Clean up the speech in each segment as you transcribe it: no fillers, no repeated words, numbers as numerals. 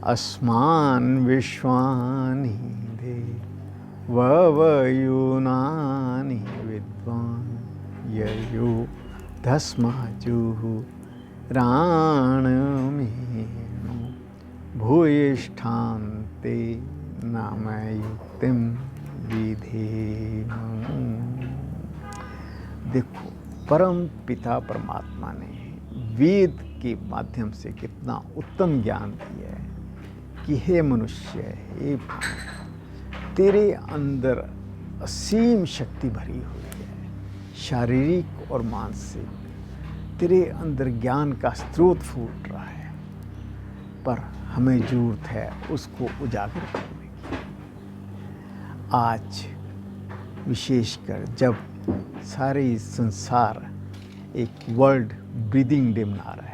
अस्मान् विश्वानि देवयूनानि विद्वान् ययो धस्माजुः राणमेनो भूयिष्ठान्ते नामयुक्तिं विधेम। देखो, परम पिता परमात्मा ने वेद के माध्यम से कितना उत्तम ज्ञान दिया है कि हे मनुष्य, हे प्राणी, तेरे अंदर असीम शक्ति भरी हुई है, शारीरिक और मानसिक। तेरे अंदर ज्ञान का स्रोत फूट रहा है, पर हमें जरूरत है उसको उजागर करने की। आज विशेषकर जब सारे संसार एक वर्ल्ड ब्रीदिंग डे मना रहा है,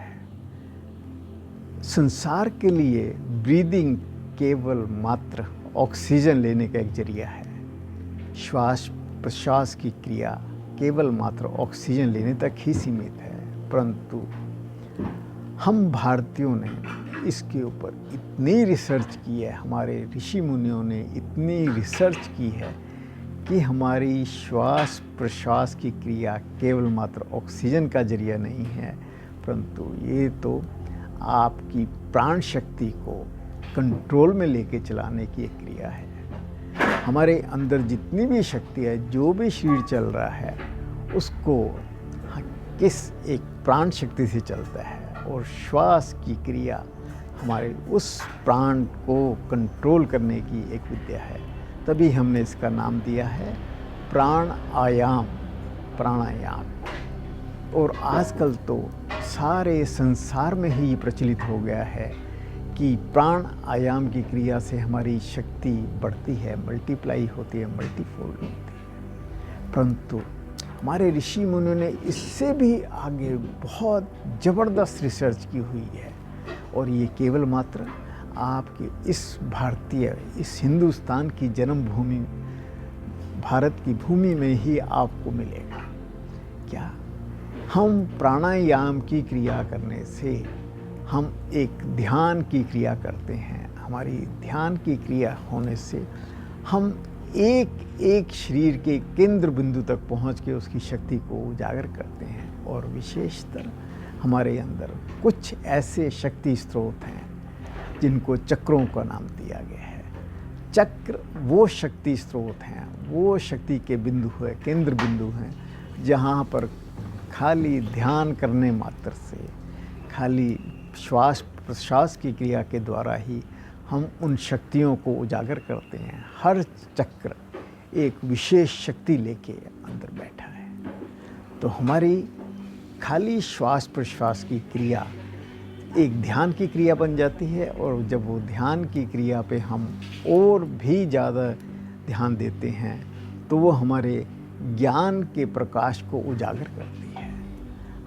संसार के लिए ब्रीदिंग केवल मात्र ऑक्सीजन लेने का एक जरिया है। श्वास प्रश्वास की क्रिया केवल मात्र ऑक्सीजन लेने तक ही सीमित है, परंतु हम भारतीयों ने इसके ऊपर इतनी रिसर्च की है, हमारे ऋषि मुनियों ने इतनी रिसर्च की है कि हमारी श्वास प्रश्वास की क्रिया केवल मात्र ऑक्सीजन का जरिया नहीं है, परंतु ये तो आपकी प्राण शक्ति को कंट्रोल में लेके चलाने की एक क्रिया है। हमारे अंदर जितनी भी शक्ति है, जो भी शरीर चल रहा है, उसको किस एक प्राण शक्ति से चलता है, और श्वास की क्रिया हमारे उस प्राण को कंट्रोल करने की एक विद्या है। तभी हमने इसका नाम दिया है प्राण आयाम, प्राणायाम। और आजकल तो सारे संसार में ही प्रचलित हो गया है कि प्राण आयाम की क्रिया से हमारी शक्ति बढ़ती है, मल्टीप्लाई होती है, मल्टीफोल्ड होती है। परंतु हमारे ऋषि मुनियों ने इससे भी आगे बहुत ज़बरदस्त रिसर्च की हुई है, और ये केवल मात्र आपके इस भारतीय, इस हिंदुस्तान की जन्मभूमि, भारत की भूमि में ही आपको मिलेगा। क्या हम प्राणायाम की क्रिया करने से हम एक ध्यान की क्रिया करते हैं। हमारी ध्यान की क्रिया होने से हम एक एक शरीर के केंद्र बिंदु तक पहुंच के उसकी शक्ति को उजागर करते हैं। और विशेषतर हमारे अंदर कुछ ऐसे शक्ति स्रोत हैं जिनको चक्रों का नाम दिया गया है। चक्र वो शक्ति स्रोत हैं, वो शक्ति के बिंदु है, केंद्र बिंदु हैं, जहाँ पर खाली ध्यान करने मात्र से, खाली श्वास प्रश्वास की क्रिया के द्वारा ही हम उन शक्तियों को उजागर करते हैं। हर चक्र एक विशेष शक्ति लेके अंदर बैठा है। तो हमारी खाली श्वास प्रश्वास की क्रिया एक ध्यान की क्रिया बन जाती है, और जब वो ध्यान की क्रिया पे हम और भी ज़्यादा ध्यान देते हैं तो वो हमारे ज्ञान के प्रकाश को उजागर करती है।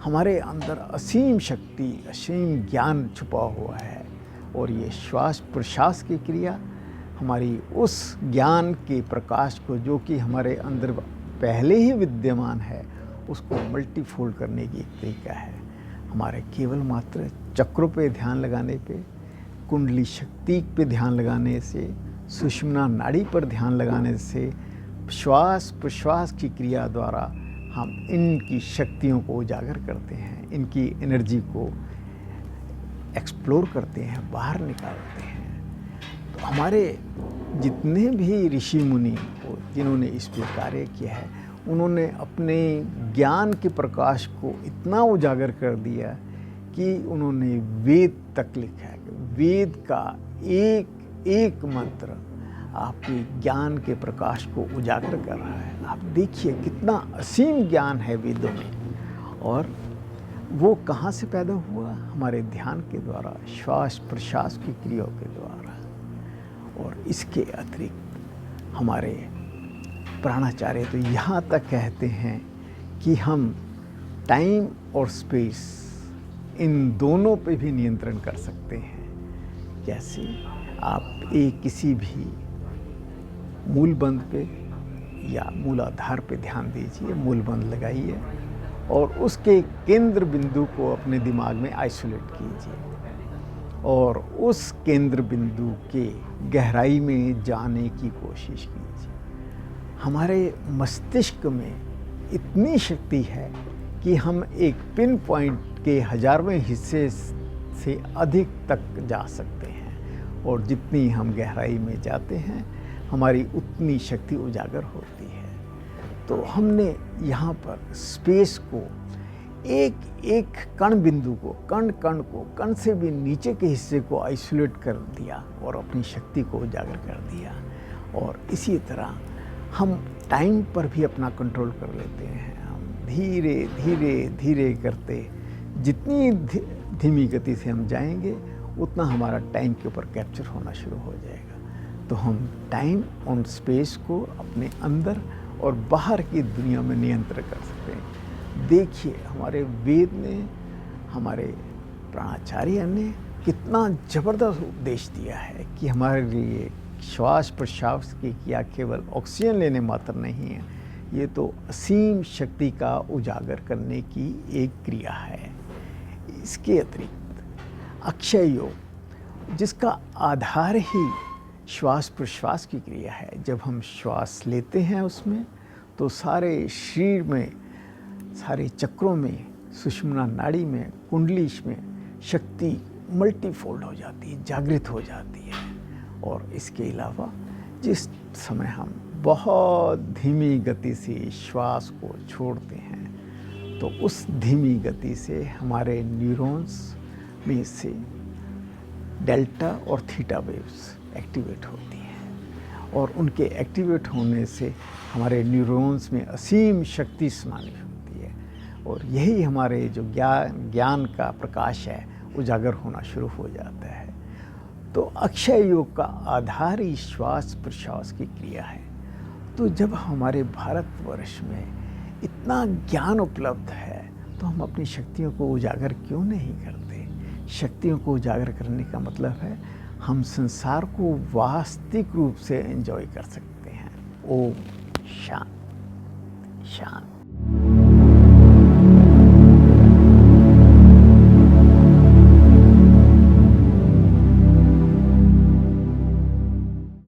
हमारे अंदर असीम शक्ति, असीम ज्ञान छुपा हुआ है, और ये श्वास प्रश्वास की क्रिया हमारी उस ज्ञान के प्रकाश को, जो कि हमारे अंदर पहले ही विद्यमान है, उसको मल्टीफोल्ड करने की एक तरीका है। हमारे केवल मात्र चक्रों पे ध्यान लगाने पे, कुंडली शक्ति पे ध्यान लगाने से, सुषुम्ना नाड़ी पर ध्यान लगाने से, श्वास प्रश्वास की क्रिया द्वारा हम इनकी शक्तियों को उजागर करते हैं, इनकी एनर्जी को एक्सप्लोर करते हैं, बाहर निकालते हैं। तो हमारे जितने भी ऋषि मुनि जिन्होंने इस पर कार्य किया है, उन्होंने अपने ज्ञान के प्रकाश को इतना उजागर कर दिया कि उन्होंने वेद तक लिखा है। वेद का एक एक मंत्र आपके ज्ञान के प्रकाश को उजागर कर रहा है। आप देखिए कितना असीम ज्ञान है वेदों में, और वो कहाँ से पैदा हुआ? हमारे ध्यान के द्वारा, श्वास प्रश्वास की क्रियाओं के द्वारा। और इसके अतिरिक्त हमारे प्राणाचार्य तो यहाँ तक कहते हैं कि हम टाइम और स्पेस, इन दोनों पे भी नियंत्रण कर सकते हैं। कैसे? आप एक किसी भी मूल बंध पे या मूलाधार पे ध्यान दीजिए, मूल बंध लगाइए, और उसके केंद्र बिंदु को अपने दिमाग में आइसोलेट कीजिए, और उस केंद्र बिंदु के गहराई में जाने की कोशिश कीजिए। हमारे मस्तिष्क में इतनी शक्ति है कि हम एक पिन पॉइंट के हजारवें हिस्से से अधिक तक जा सकते हैं, और जितनी हम गहराई में जाते हैं हमारी उतनी शक्ति उजागर होती है। तो हमने यहाँ पर स्पेस को एक एक कण बिंदु को, कण कण को, कण से भी नीचे के हिस्से को आइसोलेट कर दिया और अपनी शक्ति को उजागर कर दिया। और इसी तरह हम टाइम पर भी अपना कंट्रोल कर लेते हैं। हम धीरे धीरे धीरे करते जितनी धीमी गति से हम जाएंगे उतना हमारा टाइम के ऊपर कैप्चर होना शुरू हो जाएगा। तो हम टाइम और स्पेस को अपने अंदर और बाहर की दुनिया में नियंत्रण कर सकते हैं। देखिए, हमारे वेद ने, हमारे प्राणाचार्य ने कितना ज़बरदस्त उपदेश दिया है कि हमारे लिए श्वास प्रश्वास की क्रिया केवल ऑक्सीजन लेने मात्र नहीं है, ये तो असीम शक्ति का उजागर करने की एक क्रिया है। इसके अतिरिक्त अक्षय योग, जिसका आधार ही श्वास प्रश्वास की क्रिया है। जब हम श्वास लेते हैं उसमें तो सारे शरीर में, सारे चक्रों में, सुषुम्ना नाड़ी में, कुंडलीश में शक्ति मल्टीफोल्ड हो जाती है, जागृत हो जाती है। और इसके अलावा जिस समय हम बहुत धीमी गति से श्वास को छोड़ते हैं तो उस धीमी गति से हमारे न्यूरॉन्स में से डेल्टा और थीटा वेव्स एक्टिवेट होती हैं, और उनके एक्टिवेट होने से हमारे न्यूरॉन्स में असीम शक्ति समानी होती है, और यही हमारे जो ज्ञान का प्रकाश है उजागर होना शुरू हो जाता है। तो अक्षय योग का आधार ही श्वास प्रश्वास की क्रिया है। तो जब हमारे भारतवर्ष में इतना ज्ञान उपलब्ध है तो हम अपनी शक्तियों को उजागर क्यों नहीं करते? शक्तियों को उजागर करने का मतलब है हम संसार को वास्तविक रूप से एंजॉय कर सकते हैं। ओम शांति शांति।